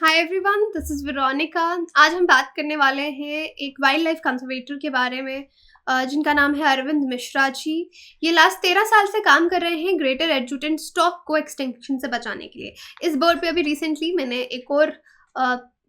Hi everyone, this is Veronica. आज हम बात करने वाले हैं एक वाइल्ड लाइफ कंजर्वेटर के बारे में जिनका नाम है अरविंद मिश्रा जी। ये लास्ट 13 साल से काम कर रहे हैं ग्रेटर एडजुटेंट स्टॉक को एक्सटिंक्शन से बचाने के लिए। इस बर्ड पे अभी रिसेंटली मैंने एक और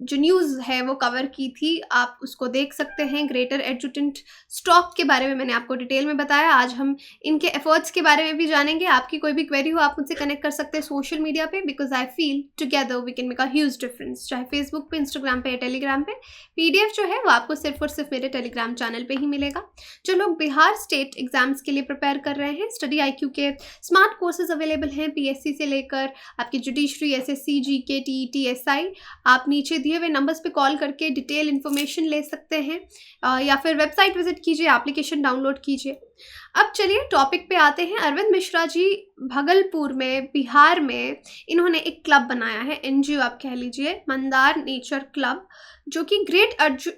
जो न्यूज़ है वो कवर की थी, आप उसको देख सकते हैं। ग्रेटर एडजुटेंट स्टॉक के बारे में मैंने आपको डिटेल में बताया। आज हम इनके एफर्ट्स के बारे में भी जानेंगे। आपकी कोई भी क्वेरी हो आप मुझसे कनेक्ट कर सकते हैं सोशल मीडिया पे, because I feel together we can make a huge difference. चाहे फेसबुक पे, इंस्टाग्राम पे या टेलीग्राम पे। पीडीएफ जो है वो आपको सिर्फ और सिर्फ मेरे टेलीग्राम चैनल पे ही मिलेगा। जो लोग बिहार स्टेट एग्जाम्स के लिए प्रिपेयर कर रहे हैं, स्टडी IQ के स्मार्ट कोर्सेज अवेलेबल हैं PSC से लेकर आपकी judiciary, SSC, GK, TET, SI। आप नीचे दिए हुए नंबर्स पे कॉल करके डिटेल इन्फॉर्मेशन ले सकते हैं या फिर वेबसाइट विजिट कीजिए, एप्लीकेशन डाउनलोड कीजिए। अब चलिए टॉपिक पे आते हैं। अरविंद मिश्रा जी भागलपुर में, बिहार में इन्होंने एक क्लब बनाया है, NGO आप कह लीजिए, मंदार नेचर क्लब, जो कि ग्रेट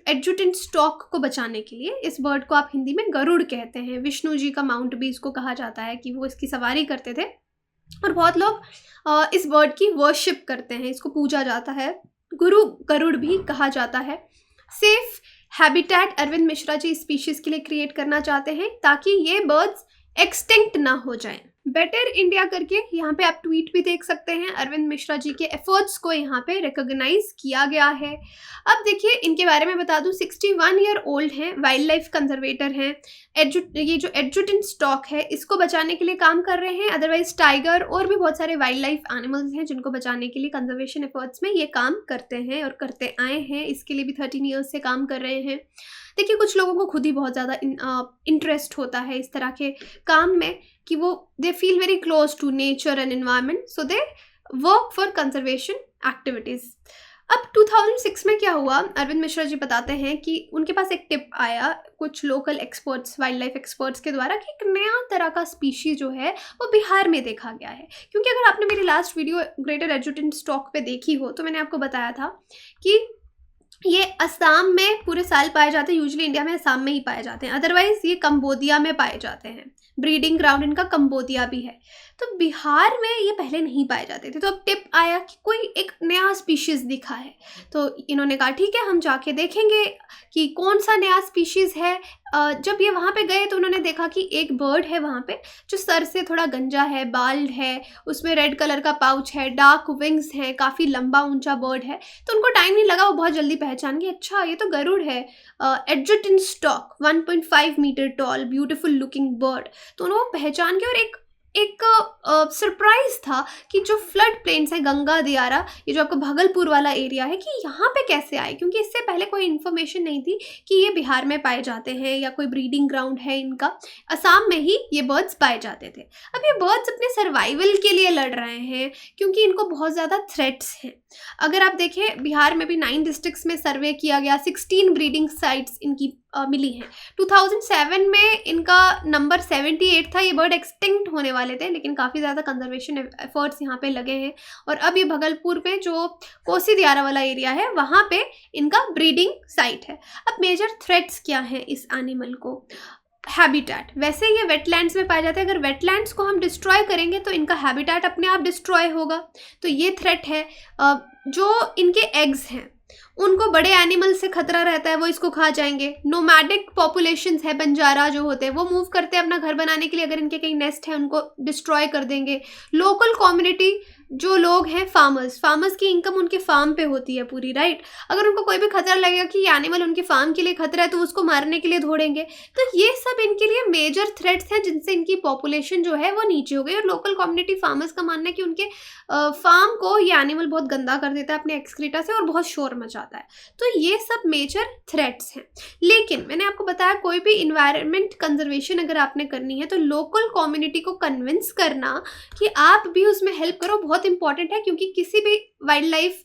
एडजुटेंट स्टॉक को बचाने के लिए, इस बर्ड को आप हिंदी में गरुड़ कहते हैं, विष्णु जी का माउंट भी इसको कहा जाता है, कि वो इसकी सवारी करते थे। और बहुत लोग इस बर्ड की वर्शिप करते हैं, इसको पूजा जाता है, गुरु गरुड़ भी कहा जाता है। Safe habitat Arvind Mishra ji species के लिए क्रिएट करना चाहते हैं ताकि ये बर्ड्स एक्सटिंक्ट ना हो जाएं। बेटर इंडिया करके यहाँ पे आप ट्वीट भी देख सकते हैं। अरविंद मिश्रा जी के एफर्ट्स को यहाँ पे रिकॉग्नाइज किया गया है। अब देखिए इनके बारे में बता दूं, 61 ईयर ओल्ड हैं, वाइल्ड लाइफ कंजर्वेटर हैं। ये जो एडजुटेंट स्टॉक है इसको बचाने के लिए काम कर रहे हैं। अदरवाइज टाइगर और भी बहुत सारे वाइल्ड लाइफ एनिमल्स हैं जिनको बचाने के लिए कंजर्वेशन एफर्ट्स में ये काम करते हैं और करते आए हैं। इसके लिए भी 13 ईयर्स से काम कर रहे हैं। देखिए कुछ लोगों को खुद ही बहुत ज़्यादा इंटरेस्ट होता है इस तरह के काम में, कि वो they feel very close to nature and environment, so they work for conservation activities. अब 2006 में क्या हुआ, अरविंद मिश्रा जी बताते हैं कि उनके पास एक टिप आया कुछ local experts, wild life experts के द्वारा, कि एक नया तरह का स्पीशी जो है वो बिहार में देखा गया है। क्योंकि अगर आपने मेरी last video greater adjutant stock पे देखी हो तो मैंने आपको बताया था कि ये असम में पूरे साल पाए जाते हैं। यूजुअली इंडिया में असम में ही पाए जाते हैं, अदरवाइज ये कंबोडिया में पाए जाते हैं। ब्रीडिंग ग्राउंड इनका कंबोडिया भी है। तो बिहार में ये पहले नहीं पाए जाते थे। तो अब टिप आया कि कोई एक नया स्पीशीज़ दिखा है, तो इन्होंने कहा ठीक है हम जाके देखेंगे कि कौन सा नया स्पीशीज़ है। जब ये वहाँ पे गए तो उन्होंने देखा कि एक बर्ड है वहाँ पे जो सर से थोड़ा गंजा है, बाल्ड है, उसमें रेड कलर का पाउच है, डार्क विंग्स हैं, काफ़ी लंबा ऊंचा बर्ड है। तो उनको टाइम नहीं लगा, वो बहुत जल्दी पहचान गए, अच्छा ये तो गरुड़ है, adjutant stork, 1.5 metre tall, beautiful looking bird. तो उन्होंने पहचान के, और एक सरप्राइज था कि जो फ्लड प्लेन्स है, गंगा दियारा, ये जो आपका भागलपुर वाला एरिया है, कि यहाँ पे कैसे आए, क्योंकि इससे पहले कोई इन्फॉर्मेशन नहीं थी कि ये बिहार में पाए जाते हैं या कोई ब्रीडिंग ग्राउंड है इनका। असम में ही ये बर्ड्स पाए जाते थे। अब ये बर्ड्स अपने सर्वाइवल के लिए लड़ रहे हैं क्योंकि इनको बहुत ज़्यादा थ्रेट्स हैं। अगर आप देखें बिहार में भी 9 डिस्ट्रिक्ट्स में सर्वे किया गया, 16 ब्रीडिंग साइट्स इनकी मिली हैं। 2007 में इनका नंबर 78 था। ये बर्ड एक्सटिंक्ट होने वाले थे, लेकिन काफ़ी ज़्यादा कंजर्वेशन एफर्ट्स यहाँ पे लगे हैं। और अब ये भागलपुर में जो कोसी दियारा वाला एरिया है वहाँ पे इनका ब्रीडिंग साइट है। अब मेजर थ्रेट्स क्या हैं इस एनिमल को? हैबिटेट, वैसे ये वेटलैंड्स में पाए जाते हैं। अगर वेटलैंड्स को हम डिस्ट्रॉय करेंगे तो इनका हैबिटेट अपने आप डिस्ट्रॉय होगा, तो ये थ्रेट है। जो इनके एग्स हैं उनको बड़े एनिमल से खतरा रहता है, वो इसको खा जाएंगे। नोमैडिक पॉपुलेशंस है, बंजारा जो होते हैं वो मूव करते हैं अपना घर बनाने के लिए, अगर इनके कहीं नेस्ट है उनको डिस्ट्रॉय कर देंगे। लोकल कम्युनिटी जो लोग हैं, फार्मर्स की इनकम उनके फार्म पे होती है पूरी, राइट। अगर उनको कोई भी खतरा लगेगा कि ये एनिमल उनके फार्म के लिए खतरा है तो उसको मारने के लिए दौड़ेंगे। तो ये सब इनके लिए मेजर थ्रेट्स हैं जिनसे इनकी पॉपुलेशन जो है वो नीचे हो गई। और लोकल कम्युनिटी फार्मर्स का मानना है कि उनके फार्म को ये एनिमल बहुत गंदा कर देता है अपने एक्सक्रीटा से और बहुत शोर मचाता है। तो ये सब मेजर थ्रेट्स हैं। लेकिन मैंने आपको बताया कोई भी इन्वायरमेंट कंजर्वेशन अगर आपने करनी है तो लोकल कम्युनिटी को कन्विंस करना कि आप भी उसमें हेल्प करो बहुत इंपॉर्टेंट है, क्योंकि किसी भी वाइल्ड लाइफ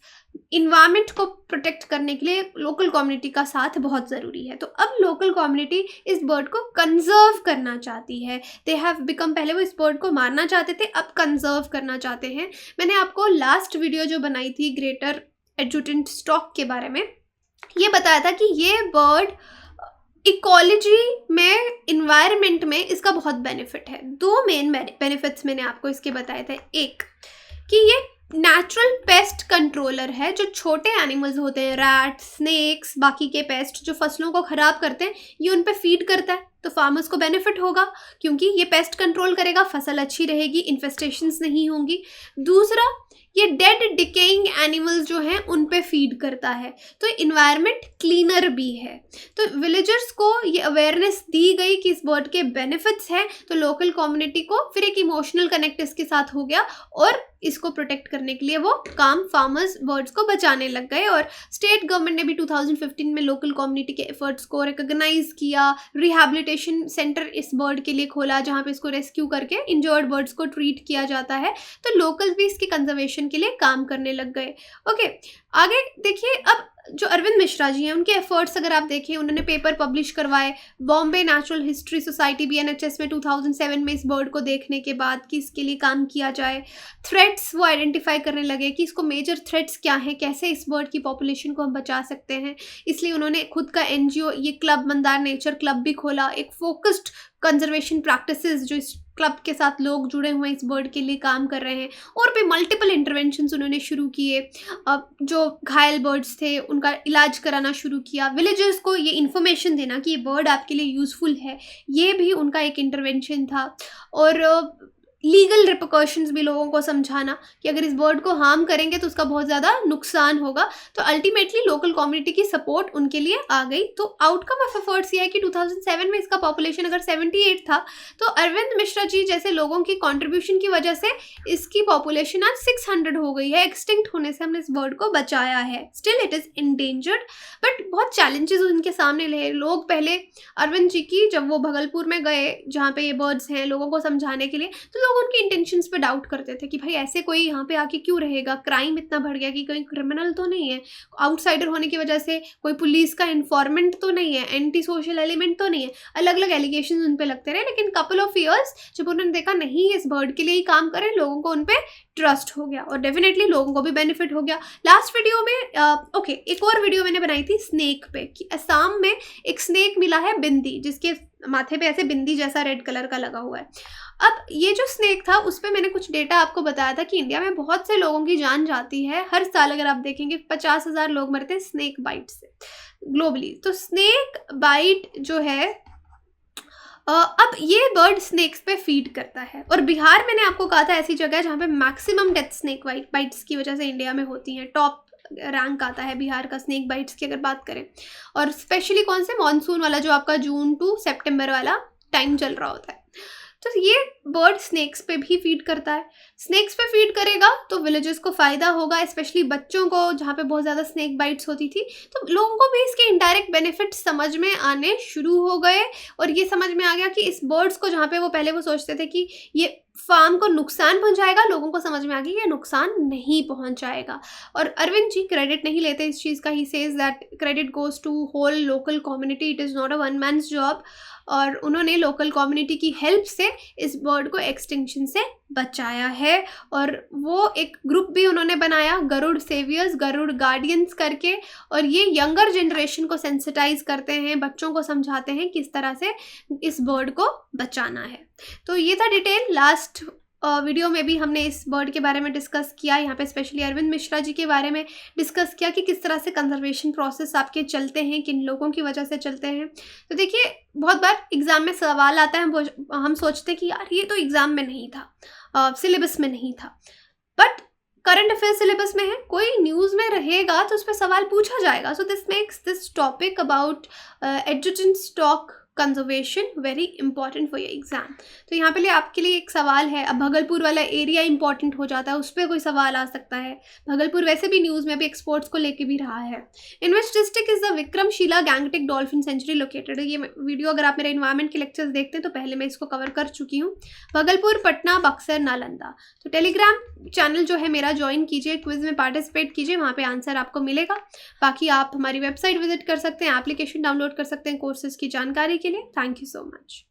इन्वायरमेंट को प्रोटेक्ट करने के लिए लोकल कम्युनिटी का साथ बहुत ज़रूरी है। तो अब लोकल कम्युनिटी इस बर्ड को कंजर्व करना चाहती है। दे हैव बिकम, पहले वो इस बर्ड को मारना चाहते थे, अब कंजर्व करना चाहते हैं। मैंने आपको लास्ट वीडियो जो बनाई थी ग्रेटर एडजुटेंट स्टॉक के बारे में, ये बताया था कि ये बर्ड इकोलॉजी में, इन्वायरमेंट में इसका बहुत बेनिफिट है। 2 मेन बेनिफिट्स मैंने आपको इसके बताए थे। एक कि ये नेचुरल पेस्ट कंट्रोलर है। जो छोटे एनिमल्स होते हैं, रैट, स्नेक्स, बाकी के पेस्ट जो फसलों को ख़राब करते हैं, ये उन पे फीड करता है, तो फार्मर्स को बेनिफिट होगा क्योंकि ये पेस्ट कंट्रोल करेगा, फसल अच्छी रहेगी, इन्फेस्टेशंस नहीं होंगी। दूसरा, ये डेड डिकेइंग एनिमल्स जो हैं उन पे फीड करता है, तो इन्वायरमेंट क्लीनर भी है। तो विलेजर्स को ये अवेयरनेस दी गई कि इस बर्ड के बेनिफिट्स हैं, तो लोकल कम्युनिटी को फिर एक इमोशनल कनेक्ट इसके साथ हो गया और इसको प्रोटेक्ट करने के लिए वो काम फार्मर्स बर्ड्स को बचाने लग गए। और स्टेट गवर्नमेंट ने भी 2015 में लोकल कम्युनिटी के एफर्ट्स को रिकॉग्नाइज किया, रिहैबिलिटेशन सेंटर इस बर्ड के लिए खोला जहाँ पे इसको रेस्क्यू करके इंजर्ड बर्ड्स को ट्रीट किया जाता है, तो लोकल भी इसके कंजर्वेशन के लिए काम करने लग गए। ओके, आगे देखिए, अब जो अरविंद मिश्रा जी हैं उनके एफर्ट्स अगर आप देखें, उन्होंने पेपर पब्लिश करवाए Bombay natural history society BNHS में 2007 में इस बर्ड को देखने के बाद कि इसके लिए काम किया जाए। थ्रेट्स वो आइडेंटिफाई करने लगे कि इसको मेजर थ्रेट्स क्या हैं, कैसे इस बर्ड की पॉपुलेशन को हम बचा सकते हैं, इसलिए उन्होंने खुद का NGO ये क्लब मंदार नेचर क्लब भी खोला, एक फोकस्ड कंजर्वेशन प्रैक्टिसेस जो इस क्लब के साथ लोग जुड़े हुए इस बर्ड के लिए काम कर रहे हैं, और भी मल्टीपल इंटरवेंशंस उन्होंने शुरू किए। जो घायल बर्ड्स थे उनका इलाज कराना शुरू किया, विलेजर्स को ये इन्फॉर्मेशन देना कि ये बर्ड आपके लिए यूज़फुल है, ये भी उनका एक इंटरवेंशन था। और लीगल रिपरकशंस भी लोगों को समझाना कि अगर इस बर्ड को हार्म करेंगे तो उसका बहुत ज़्यादा नुकसान होगा। तो अल्टीमेटली लोकल कम्युनिटी की सपोर्ट उनके लिए आ गई। तो आउटकम ऑफ एफर्ट्स ये है कि 2007 में इसका पॉपुलेशन अगर 78 था, तो अरविंद मिश्रा जी जैसे लोगों की कंट्रीब्यूशन की वजह से इसकी पॉपुलेशन आज 600 हो गई है। एक्सटिंक्ट होने से हमने इस बर्ड को बचाया है। Still it is endangered, but बहुत चैलेंजेस उनके सामने रहे। लोग पहले अरविंद जी की जब वो भगलपुर में गए जहाँ पे ये बर्ड्स हैं लोगों को समझाने के लिए, तो लोग उनकी इंटेंशंस पे डाउट करते थे कि भाई ऐसे कोई यहाँ पे आके क्यों रहेगा, क्राइम इतना बढ़ गया कि कोई क्रिमिनल तो नहीं है, आउटसाइडर होने की वजह से कोई पुलिस का इन्फॉर्मेंट तो नहीं है, एंटी सोशल एलिमेंट तो नहीं है, अलग अलग एलिगेशन उन पे लगते रहे। लेकिन कपल ऑफ ईयर्स जब उन्होंने देखा नहीं इस बर्ड के लिए ही काम करें, लोगों को उन पे ट्रस्ट हो गया और डेफिनेटली लोगों को भी बेनिफिट हो गया। लास्ट वीडियो में एक और वीडियो मैंने बनाई थी स्नेक पे कि असम में एक स्नेक मिला है बिंदी, जिसके माथे पे ऐसे बिंदी जैसा रेड कलर का लगा हुआ है। अब ये जो स्नेक था उस पर मैंने कुछ डेटा आपको बताया था कि इंडिया में बहुत से लोगों की जान जाती है हर साल। अगर आप देखेंगे 50,000 लोग मरते हैं स्नेक बाइट से ग्लोबली। तो स्नेक बाइट जो है अब ये बर्ड स्नेक्स पे फीड करता है, और बिहार मैंने आपको कहा था ऐसी जगह है जहाँ पे मैक्सिमम डेथ स्नेक बाइट्स की वजह से इंडिया में होती हैं। टॉप रैंक आता है बिहार का स्नेक बाइट्स की अगर बात करें, और स्पेशली कौन से मॉनसून वाला जो आपका जून टू सितंबर वाला टाइम चल रहा होता है। तो ये बर्ड स्नेक्स पे भी फीड करता है। स्नेक्स पे फीड करेगा तो विलेजर्स को फ़ायदा होगा, स्पेशली बच्चों को जहाँ पे बहुत ज़्यादा स्नेक बाइट्स होती थी। तो लोगों को भी इसके इनडायरेक्ट बेनिफिट्स समझ में आने शुरू हो गए, और ये समझ में आ गया कि इस बर्ड्स को जहाँ पे वो पहले वो सोचते थे कि ये फार्म को नुकसान पहुंचाएगा, लोगों को समझ में आ गया ये नुकसान नहीं पहुंचाएगा। और अरविंद जी क्रेडिट नहीं लेते इस चीज़ का, he says that credit goes to whole local community, it is not a one man's job. और उन्होंने लोकल कम्युनिटी की हेल्प से इस बर्ड को एक्सटिंक्शन से बचाया है। और वो एक ग्रुप भी उन्होंने बनाया, गरुड़ सेवियर्स, गरुड़ गार्डियंस करके, और ये यंगर जनरेशन को सेंसिटाइज करते हैं, बच्चों को समझाते हैं किस तरह से इस बर्ड को बचाना है। तो ये था डिटेल। लास्ट वीडियो में भी हमने इस बर्ड के बारे में डिस्कस किया, यहाँ पे स्पेशली अरविंद मिश्रा जी के बारे में डिस्कस किया कि किस तरह से कंजर्वेशन प्रोसेस आपके चलते हैं, किन लोगों की वजह से चलते हैं। तो देखिए बहुत बार एग्ज़ाम में सवाल आता है, हम सोचते हैं कि यार ये तो एग्ज़ाम में नहीं था, सिलेबस में नहीं था, बट करंट अफेयर्स सिलेबस में है, कोई न्यूज़ में रहेगा तो उस पर सवाल पूछा जाएगा। So this makes this topic about adjutant stock conservation very important for your exam. तो यहाँ पे आपके लिए एक सवाल है, अब भगलपुर वाला एरिया इंपॉर्टेंट हो जाता है, उस पर कोई सवाल आ सकता है। भगलपुर वैसे भी न्यूज़ में भी एक्सपोर्ट्स को लेके भी रहा है। In which district is the Vikramshila Gangetic dolphin sanctuary located. ये वीडियो अगर आप मेरे इन्वायरमेंट के लेक्चर्स देखते हैं तो पहले मैं इसको कवर कर चुकी हूँ। भगलपुर, पटना, बक्सर, नालंदा। तो टेलीग्राम चैनल जो है मेरा ज्वाइन कीजिए, क्विज में पार्टिसिपेट कीजिए, वहाँ पे आंसर आपको मिलेगा। बाकी आप हमारी वेबसाइट विजिट कर सकते हैं, एप्लीकेशन डाउनलोड कर सकते हैं कोर्सेज की जानकारी के लिए। Thank you so much.